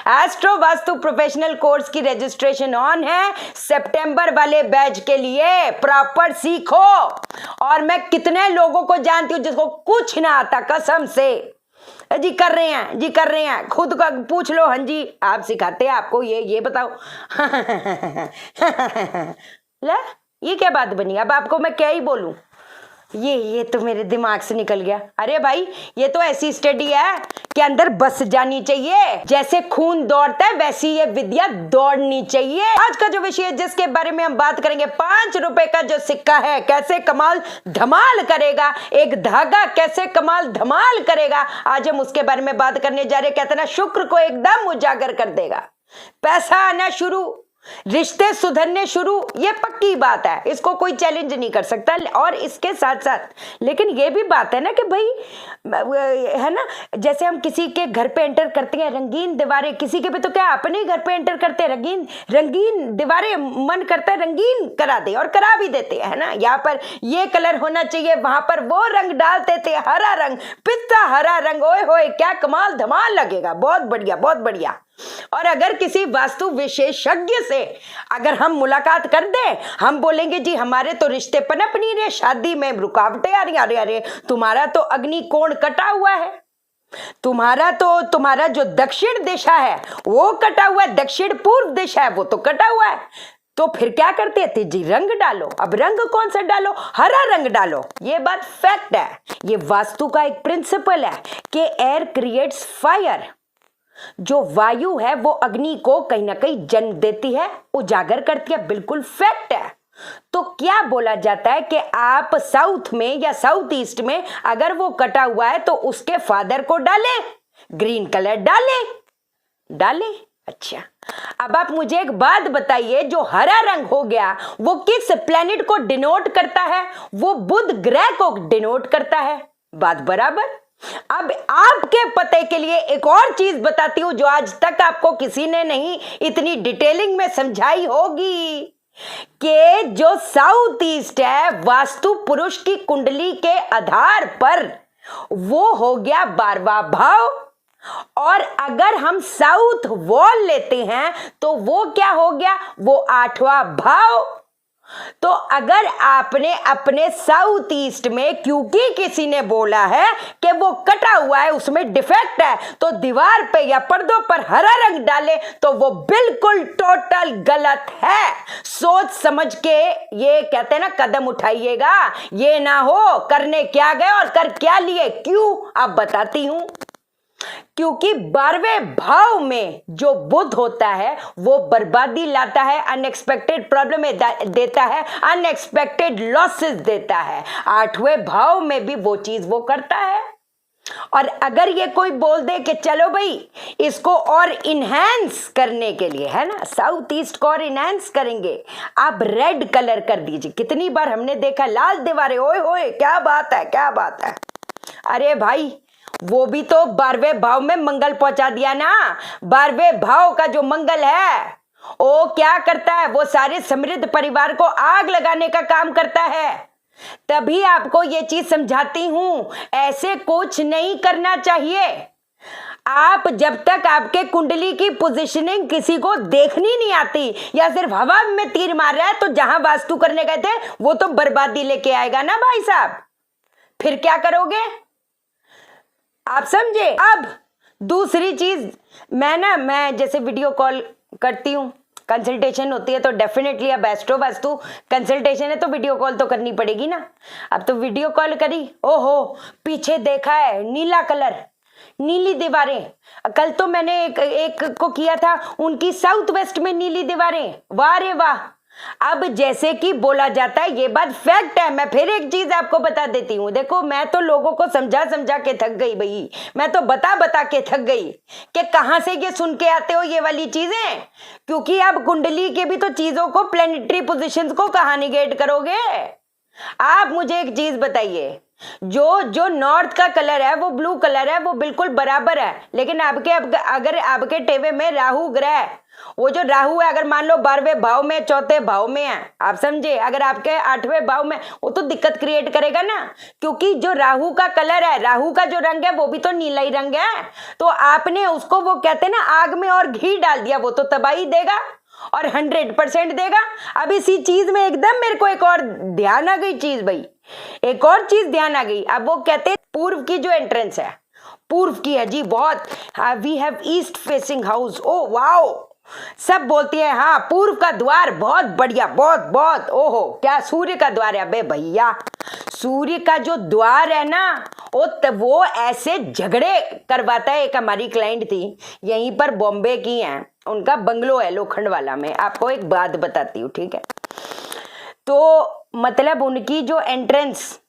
Astro vastu professional course की registration on है सितंबर वाले बैच के लिए। प्रॉपर सीखो। और मैं कितने लोगों को जानती हूँ जिसको कुछ ना आता, कसम से। जी कर रहे हैं, जी कर रहे हैं, खुद का पूछ लो। हाँ जी, आप सिखाते हैं, आपको ये बताओ। ले, ये क्या बात बनी? अब आपको मैं क्या ही बोलूं? ये तो मेरे दिमाग से निकल गया। अरे भाई, ये तो ऐसी स्टडी है कि अंदर बस जानी चाहिए। जैसे खून दौड़ता है वैसी ये विद्या दौड़नी चाहिए। आज का जो विषय है जिसके बारे में हम बात करेंगे, 5 रुपए का जो सिक्का है कैसे कमाल धमाल करेगा, एक धागा कैसे कमाल धमाल करेगा, आज हम उसके बारे में बात करने जा रहे हैं। कहते ना, शुक्र को एकदम उजागर कर देगा, पैसा आना शुरू, रिश्ते सुधरने शुरू, ये पक्की बात है, इसको कोई चैलेंज नहीं कर सकता। और इसके साथ साथ लेकिन ये भी बात है ना कि भाई, है ना, जैसे हम किसी के घर पे एंटर करते हैं, रंगीन दीवारें, किसी के भी तो क्या अपने ही घर पे एंटर करते हैं, रंगीन दीवारें मन करता है रंगीन करा दे, और करा भी देते हैं ना। यहाँ पर ये कलर होना चाहिए, वहां पर वो रंग डाल देते, हरा रंग, पिस्ता हरा रंग, ओए होए क्या कमाल धमाल लगेगा। बहुत बढ़िया, बहुत बढ़िया। और अगर किसी वास्तु विशेषज्ञ से अगर हम मुलाकात कर दें, हम बोलेंगे जी हमारे तो रिश्ते पनप नहीं रहे, शादी में रुकावटें आ रही। अरे अरे, तुम्हारा तो अग्नि कोण कटा हुआ है, तुम्हारा जो दक्षिण दिशा है वो कटा हुआ है, दक्षिण पूर्व दिशा है वो तो कटा हुआ है। तो फिर क्या करते थे जी? रंग डालो। अब रंग कौन सा डालो? हरा रंग डालो। ये बात फैक्ट है, ये वास्तु का एक प्रिंसिपल है कि एयर क्रिएट्स फायर। जो वायु है वो अग्नि को कहीं ना कहीं जन्म देती है, उजागर करती है, बिल्कुल फैक्ट है। तो क्या बोला जाता है कि आप साउथ में या साउथ ईस्ट में अगर वो कटा हुआ है तो उसके फादर को डालें, ग्रीन कलर डालें। अच्छा, अब आप मुझे एक बात बताइए, जो हरा रंग हो गया वो किस प्लेनेट को डिनोट करता है? वो बुध ग्रह को डिनोट करता है। बात बराबर। अब आपके पते के लिए एक और चीज बताती हूं जो आज तक आपको किसी ने नहीं इतनी डिटेलिंग में समझाई होगी, कि जो साउथ ईस्ट है वास्तु पुरुष की कुंडली के आधार पर वो हो गया 12वां भाव। और अगर हम साउथ वॉल लेते हैं तो वो क्या हो गया? वो 8वां भाव। तो अगर आपने अपने साउथ ईस्ट में, क्योंकि किसी ने बोला है कि वो कटा हुआ है, उसमें डिफेक्ट है, तो दीवार पे या पर्दों पर हरा रंग डाले, तो वो बिल्कुल टोटल गलत है। सोच समझ के ये कहते हैं ना कदम उठाइएगा, ये ना हो करने क्या गए और कर क्या लिए। क्यों? अब बताती हूं। क्योंकि 12वें भाव में जो बुध होता है वो बर्बादी लाता है, अनएक्सपेक्टेड प्रॉब्लम देता है, अनएक्सपेक्टेड लॉसेस देता है। 8वें भाव में भी वो चीज वो करता है। और अगर ये कोई बोल दे कि चलो भाई इसको और इनहेंस करने के लिए, है ना, साउथ ईस्ट को और इनहेंस करेंगे, आप रेड कलर कर दीजिए। कितनी बार हमने देखा लाल दीवारें, ओए होए क्या बात है, क्या बात है। अरे भाई, वो भी तो 12वें भाव में मंगल पहुंचा दिया ना। 12वें भाव का जो मंगल है वो क्या करता है? वो सारे समृद्ध परिवार को आग लगाने का काम करता है। तभी आपको ये चीज समझाती हूं, ऐसे कुछ नहीं करना चाहिए। आप जब तक आपके कुंडली की पोजीशनिंग किसी को देखनी नहीं आती, या सिर्फ हवा में तीर मार रहा है, तो जहां वास्तु करने गए थे वो तो बर्बादी लेके आएगा ना भाई साहब। फिर क्या करोगे आप? समझे? अब दूसरी चीज, मैं जैसे वीडियो कॉल करती हूँ, कंसल्टेशन होती है, तो डेफिनेटली अब एस्ट्रो वास्तु कंसल्टेशन है तो वीडियो कॉल तो करनी पड़ेगी ना। अब तो वीडियो कॉल करी, ओहो पीछे देखा है नीला कलर, नीली दीवारें। कल तो मैंने एक को किया था, उनकी साउथ वेस्ट में नीली दीवारें, वाह रे वाह। अब जैसे कि बोला जाता है, ये बात फैक्ट है। मैं फिर एक चीज आपको बता देती हूँ। देखो, मैं तो लोगों को समझा समझा के थक गई भाई, मैं तो बता के थक गई कि कहां से ये सुन के आते हो ये वाली चीजें। क्योंकि अब कुंडली के भी तो चीजों को, प्लेनेटरी पोजीशंस को कहां निगेट करोगे? आप मुझे एक चीज बताइए, जो जो नॉर्थ का कलर है वो ब्लू कलर है, वो बिल्कुल बराबर है, लेकिन अगर आपके टेवे में राहु ग्रह, वो जो राहु है, अगर मान लो 12वें भाव में, चौथे भाव में है, आप समझे, अगर आपके 8वें भाव में, वो तो दिक्कत क्रिएट करेगा ना, क्योंकि जो राहु का कलर है, राहु का जो रंग है वो भी तो नीला ही रंग है। तो आपने उसको, वो कहते हैं ना, आग में और घी डाल दिया, वो तो तबाही देगा और 100% देगा। अब इसी चीज में एकदम मेरे को एक और ध्यान आ गई चीज भाई, एक और चीज ध्यान आ गई। अब वो कहते हैं पूर्व की जो एंट्रेंस है, पूर्व की है जी बहुत, we have east facing house, oh wow, सब बोलती है हाँ पूर्व का द्वार बहुत बढ़िया, बहुत बहुत, ओहो क्या सूर्य का द्वार है। अबे भैया, सूर्य का जो द्वार है ना, वो ऐसे झगड़े करवाता है। एक हमारी क्लाइंट थी, यहीं पर बॉम्बे की है, उनका बंगलो है लोखंड वाला में। आपको एक बात बताती हूँ, ठीक है। तो मतलब उनकी जो एंट्रेंस,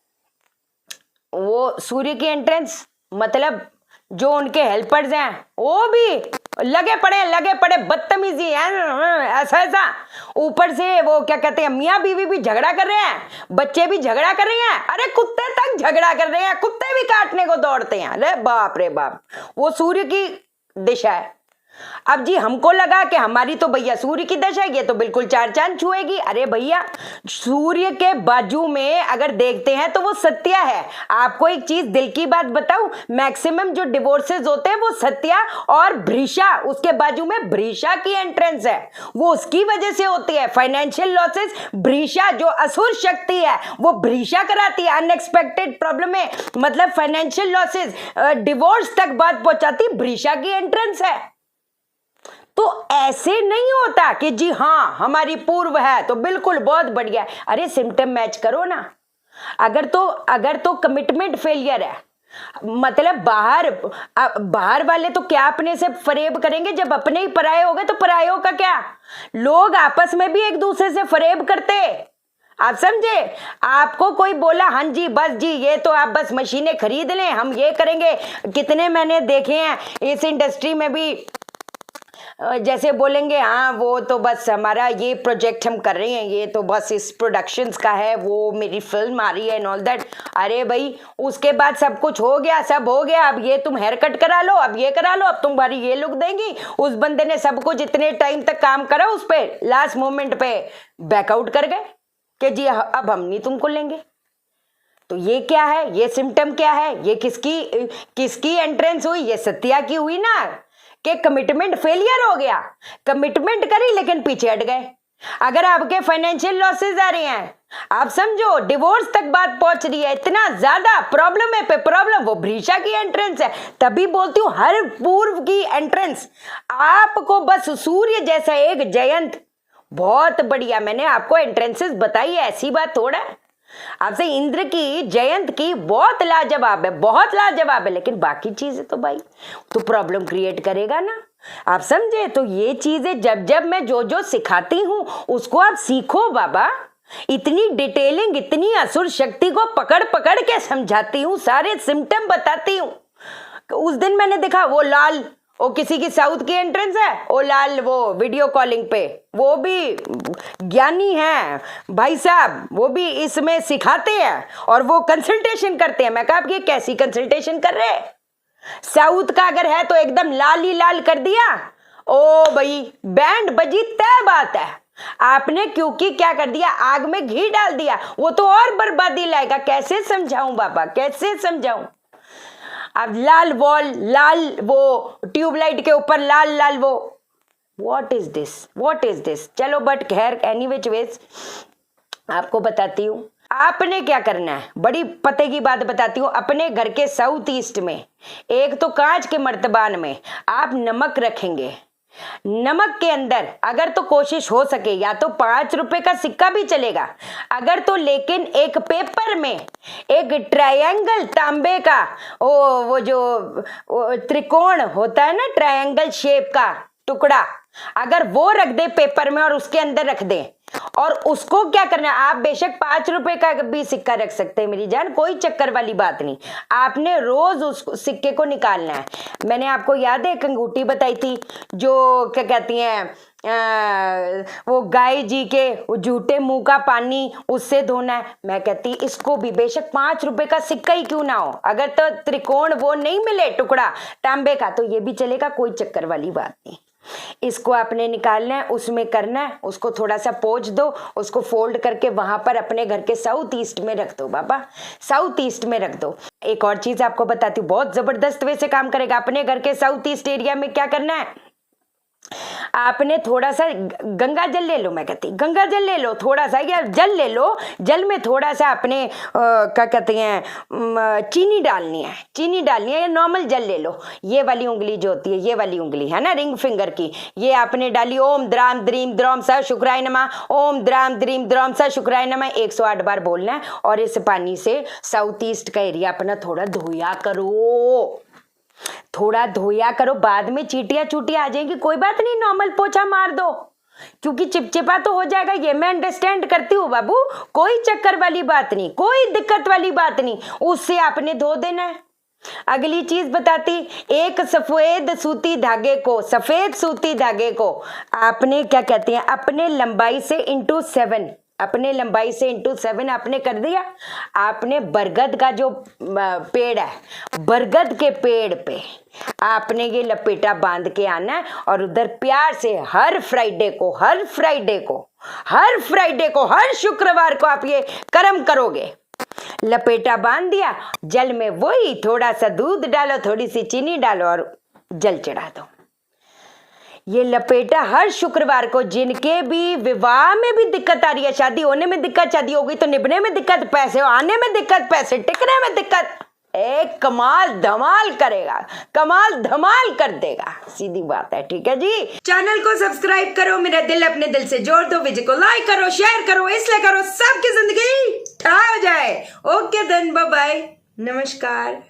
वो सूर्य की एंट्रेंस, मतलब जो उनके हेल्पर्स हैं वो भी लगे पड़े बदतमीजी ऐसा ऐसा। ऊपर से वो क्या कहते हैं, मियाँ बीवी भी झगड़ा कर रहे हैं, बच्चे भी झगड़ा कर रहे हैं, अरे कुत्ते तक झगड़ा कर रहे हैं, कुत्ते भी काटने को दौड़ते हैं। अरे बाप रे बाप, वो सूर्य की दिशा है। अब जी हमको लगा कि हमारी तो भैया सूर्य की दशा है, ये तो बिल्कुल चार चांद छुएगी। अरे भैया, सूर्य के बाजू में अगर देखते हैं तो वो सत्या है। आपको एक चीज दिल की बात बताऊं, मैक्सिमम जो डिवोर्सेस होते हैं वो सत्या और भृषा, उसके बाजू में भृषा की एंट्रेंस है, वो उसकी वजह से होती है। फाइनेंशियल लॉसेस भृषा, जो असुर शक्ति है वो भृषा कराती है। अनएक्सपेक्टेड प्रॉब्लम है, मतलब फाइनेंशियल लॉसेस, डिवोर्स तक बात पहुंचाती भृषा की एंट्रेंस है। तो ऐसे नहीं होता कि जी हाँ हमारी पूर्व है तो बिल्कुल बहुत बढ़िया है। अरे सिम्टम मैच करो ना। अगर तो कमिटमेंट फेलियर है, मतलब बाहर वाले तो क्या अपने से फरेब करेंगे, जब अपने ही पराये हो गए तो परायों का क्या। लोग आपस में भी एक दूसरे से फरेब करते, आप समझे। आपको कोई बोला हाँ जी बस जी ये तो आप बस मशीनें खरीद लें, हम ये करेंगे। कितने मैंने देखे हैं इस इंडस्ट्री में भी, जैसे बोलेंगे हाँ वो तो बस हमारा ये प्रोजेक्ट हम कर रहे हैं, ये तो बस इस प्रोडक्शंस का है, वो मेरी फिल्म आ रही है एंड ऑल दैट। अरे भाई उसके बाद सब कुछ हो गया, सब हो गया, अब ये तुम हेयर कट करा लो, अब ये करा लो, अब तुम्हारी ये लुक देंगी। उस बंदे ने सब कुछ इतने टाइम तक काम करा उस पर, लास्ट मोमेंट पे बैकआउट कर गए कि जी अब हम नहीं तुमको लेंगे। तो ये क्या है, ये सिम्टम क्या है, ये किसकी एंट्रेंस हुई, ये सत्या की हुई ना, कि कमिटमेंट फेलियर हो गया। कमिटमेंट करी लेकिन पीछे हट गए। अगर आपके फाइनेंशियल लॉसेस आ रहे हैं, आप समझो डिवोर्स तक बात पहुंच रही है, इतना ज्यादा प्रॉब्लम है पे प्रॉब्लम, वो भृषा की एंट्रेंस है। तभी बोलती हूँ हर पूर्व की एंट्रेंस आपको बस सूर्य जैसा एक जयंत, बहुत बढ़िया। मैंने आपको एंट्रेंसेस बताई है, ऐसी बात थोड़ा है। आपसे इंद्र की, जयंत की बहुत लाजवाब है, बहुत लाजवाब है, लेकिन बाकी चीजें तो भाई तो प्रॉब्लम क्रिएट करेगा ना, आप समझे। तो ये चीजें जब मैं जो सिखाती हूँ उसको आप सीखो बाबा। इतनी डिटेलिंग, इतनी असुर शक्ति को पकड़ पकड़ के समझाती हूँ, सारे सिम्टम बताती हूँ। उस दिन मैंने देखा वो लाल, वो किसी की साउथ की एंट्रेंस है, वो लाल, वो वीडियो कॉलिंग पे, वो भी ज्ञानी है भाई साहब, वो भी इसमें सिखाते हैं और वो कंसल्टेशन करते हैं। मैं कहा आप ये कैसी कंसल्टेशन कर रहे हैं, साउथ का अगर है तो एकदम लाल ही लाल कर दिया, ओ भाई बैंड बजी तय बात है। आपने क्योंकि क्या कर दिया, आग में घी डाल दिया, वो तो और बर्बादी लाएगा। कैसे समझाऊं बाबा, कैसे समझाऊं। अब लाल वॉल, लाल वो ट्यूबलाइट के ऊपर लाल लाल वो, what is this, what is this. चलो बट खैर एनी विच वेज आपको बताती हूँ आपने क्या करना है। बड़ी पते की बात बताती हूँ। अपने घर के साउथ ईस्ट में एक तो कांच के मर्तबान में आप नमक रखेंगे। नमक के अंदर अगर तो कोशिश हो सके या तो 5 रुपए का सिक्का भी चलेगा, अगर तो लेकिन एक पेपर में एक ट्रायंगल तांबे का, वो जो त्रिकोण होता है ना, ट्रायंगल शेप का टुकड़ा, अगर वो रख दे पेपर में और उसके अंदर रख दे, और उसको क्या करना है, आप बेशक 5 रुपए का भी सिक्का रख सकते हैं मेरी जान, कोई चक्कर वाली बात नहीं। आपने रोज उस सिक्के को निकालना है। मैंने आपको याद है एक अंगूठी बताई थी जो क्या कहती हैं, वो गाय जी के जूठे मुंह का पानी उससे धोना है। मैं कहती इसको भी बेशक 5 रुपए का सिक्का ही क्यों ना हो, अगर तो त्रिकोण वो नहीं मिले टुकड़ा तांबे का तो ये भी चलेगा, कोई चक्कर वाली बात नहीं। इसको आपने निकालना है, उसमें करना है, उसको थोड़ा सा पोंछ दो, उसको फोल्ड करके वहां पर अपने घर के साउथ ईस्ट में रख दो बाबा, साउथ ईस्ट में रख दो। एक और चीज आपको बताती हूँ, बहुत जबरदस्त वे से काम करेगा। अपने घर के साउथ ईस्ट एरिया में क्या करना है, आपने थोड़ा सा गंगा जल ले लो, मैं कहती गंगा जल ले लो, थोड़ा सा या जल ले लो, जल में थोड़ा सा अपने क्या कहते हैं चीनी डालनी है, चीनी डालनी है, या नॉर्मल जल ले लो। ये वाली उंगली जो होती है, ये वाली उंगली है ना रिंग फिंगर की, ये आपने डाली, ओम द्राम द्रीम द्रोम स शुक्राय नमः, ओम द्राम द्रीम द्रोम स शुक्राय नमः 108 बार बोलना है। और इस पानी से साउथ ईस्ट का एरिया अपना थोड़ा धोया करो, थोड़ा धोया करो। बाद में चीटियां चूटियां आ जाएंगी, कोई बात नहीं, नॉर्मल पोछा मार दो, क्योंकि चिपचिपा तो हो जाएगा, ये मैं अंडरस्टैंड करती हूँ बाबू, कोई चक्कर वाली बात नहीं, कोई दिक्कत वाली बात नहीं, उससे आपने धो देना है। अगली चीज बताती, एक सफेद सूती धागे को, सफेद सूती धागे को आपने क्या कहते हैं अपने लंबाई से इंटू 7, अपने लंबाई से इंटू 7 आपने कर दिया। आपने बरगद का जो पेड़ है, बरगद के पेड़ पे आपने ये लपेटा बांध के आना है, और उधर प्यार से हर फ्राइडे को, हर फ्राइडे को, हर फ्राइडे को, हर शुक्रवार को आप ये कर्म करोगे। लपेटा बांध दिया, जल में वही थोड़ा सा दूध डालो, थोड़ी सी चीनी डालो और जल चढ़ा दो। ये लपेटा हर शुक्रवार को, जिनके भी विवाह में भी दिक्कत आ रही है, शादी होने में दिक्कत, शादी हो गई तो निभने में दिक्कत, पैसे आने में दिक्कत, पैसे टिकने में दिक्कत, एक कमाल धमाल करेगा, कमाल धमाल कर देगा, सीधी बात है। ठीक है जी, चैनल को सब्सक्राइब करो, मेरा दिल अपने दिल से जोड़ दो, वीडियो को लाइक करो, शेयर करो, इसलिए करो सबकी जिंदगी ठा हो जाए। ओके देन, बाय बाय, नमस्कार।